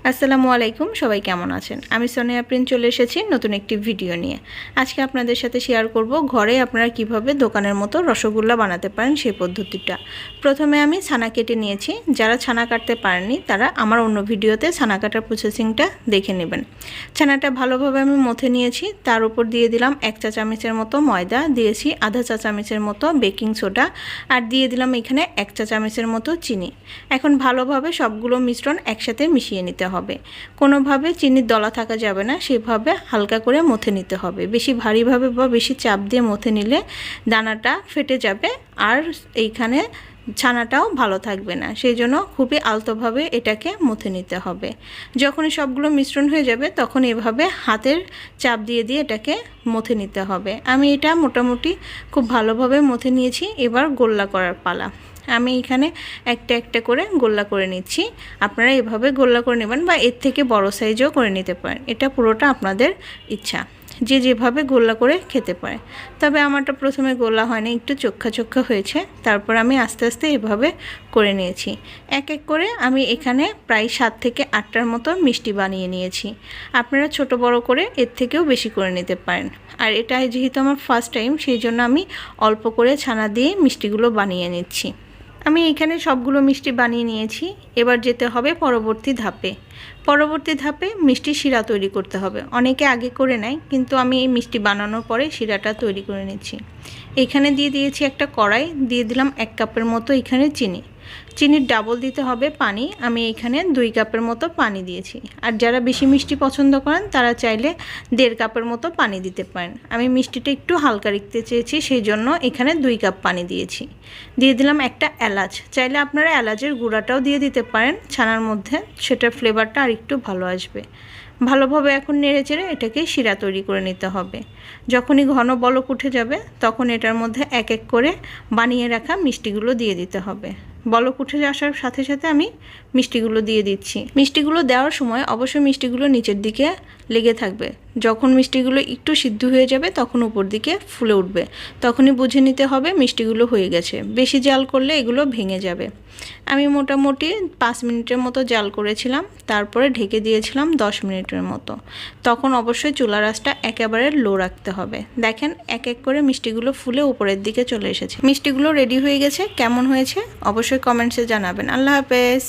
আসসালামু আলাইকুম, সবাই কেমন আছেন? আমি সোনিয়া প্রিন্স চলে এসেছি নতুন একটি ভিডিও নিয়ে। আজকে আপনাদের সাথে শেয়ার করব ঘরে আপনারা কিভাবে দোকানের মতো রসগোল্লা বানাতে পারেন সেই পদ্ধতিটা। প্রথমে আমি ছানা কেটে নিয়েছি। যারা ছানা কাটতে পারেননি তারা আমার অন্য ভিডিওতে ছানা কাটার প্রসেসিংটা দেখে নেবেন। ছানাটা ভালোভাবে আমি মথে নিয়েছি। তার উপর দিয়ে দিলাম 1 চা চামচের মতো ময়দা, দিয়েছি আধা চা চামচের মতো বেকিং সোডা, আর দিয়ে দিলাম এখানে 1 চা চামচের মতো চিনি। এখন ভালোভাবে সবগুলো মিশ্রণ একসাথে মিশিয়ে নিতে হবে। কোনোভাবে চিনির দলা থাকা যাবে না, সেভাবে হালকা করে মথে নিতে হবে। বেশি ভারীভাবে বা বেশি চাপ দিয়ে মথে নিলে দানাটা ফেটে যাবে আর এইখানে ছানাটাও ভালো থাকবে না। সেই জন্য খুবই আলতোভাবে এটাকে মথে নিতে হবে। যখনই সবগুলো মিশ্রণ হয়ে যাবে তখন এভাবে হাতের চাপ দিয়ে দিয়ে এটাকে মথে নিতে হবে। আমি এটা মোটামুটি খুব ভালোভাবে মথে নিয়েছি। এবার গোল্লা করার পালা। আমি এখানে একটা একটা করে গোল্লা করে নিচ্ছি। আপনারা এভাবে গোল্লা করে নেবেন বা এর থেকে বড় সাইজও করে নিতে পারেন। এটা পুরোটা আপনাদের ইচ্ছা, যে যেভাবে গোল্লা করে খেতে পারে। তবে আমারটা প্রথমে গোল্লা হয়নি, একটু চোখ্খা চোখ্খা হয়েছে। তারপর আমি আস্তে আস্তে এভাবে করে নিয়েছি। এক এক করে আমি এখানে প্রায় 7 থেকে 8টার মতো মিষ্টি বানিয়ে নিয়েছি। আপনারা ছোট বড় করে এর থেকেও বেশি করে নিতে পারেন। আর এটা যেহেতু আমার ফার্স্ট টাইম, সেই জন্য আমি অল্প করে ছানা দিয়ে মিষ্টিগুলো বানিয়ে নিচ্ছি। আমি এখানে সবগুলো মিষ্টি বানিয়ে নিয়েছি। এবার যেতে হবে পরবর্তী ধাপে মিষ্টি শিরা তৈরি করতে হবে। অনেকে আগে করে নেয়, কিন্তু আমি এই মিষ্টি বানানোর পরে শিরাটা তৈরি করে নিচ্ছি। এখানে দিয়ে দিয়েছি একটা কড়াই, দিয়ে দিলাম 1 কাপের মতো এখানে চিনির ডাবল দিতে হবে পানি। আমি এখানে 2 কাপের মতো পানি দিয়েছি। আর যারা বেশি মিষ্টি পছন্দ করেন তারা চাইলে 1.5 কাপের মতো পানি দিতে পারেন। আমি মিষ্টিটা একটু হালকা রাখতে চেয়েছি, সেই জন্য এখানে 2 কাপ পানি দিয়েছি। দিয়ে দিলাম একটা এলাচ। চাইলে আপনারা এলাচের গুঁড়াটাও দিয়ে দিতে পারেন ছানার মধ্যে, সেটার ফ্লেভারটা আর একটু ভালো আসবে। ভালোভাবে এখন নেড়েচেড়ে এটাকে শিরা তৈরি করে নিতে হবে। যখনই ঘন বলক উঠে যাবে তখন এটার মধ্যে এক এক করে বানিয়ে রাখা মিষ্টিগুলো দিয়ে দিতে হবে। বলক উঠে আসার সাথে সাথে আমি মিষ্টিগুলো দিয়ে দিচ্ছি। মিষ্টিগুলো দেওয়ার সময় অবশ্যই মিষ্টিগুলো নিচের দিকে লেগে থাকবে। যখন মিষ্টিগুলো একটু সিদ্ধ হয়ে যাবে তখন উপর দিকে ফুলে উঠবে, তখনই বুঝে নিতে হবে মিষ্টিগুলো হয়ে গেছে। বেশি জাল করলে এগুলো ভেঙে যাবে। আমি মোটামুটি 5 মিনিটের মতো জাল করেছিলাম, তারপরে ঢেকে দিয়েছিলাম 10 মিনিটের মতো। তখন অবশ্যই চুলার আঁচটা একেবারে লো রাখতে হবে। দেখেন এক এক করে মিষ্টিগুলো ফুলে উপরের দিকে চলে এসেছে। মিষ্টিগুলো রেডি হয়ে গেছে। কেমন হয়েছে অবশ্যই কমেন্টসে জানাবেন। আল্লাহ হাফেজ।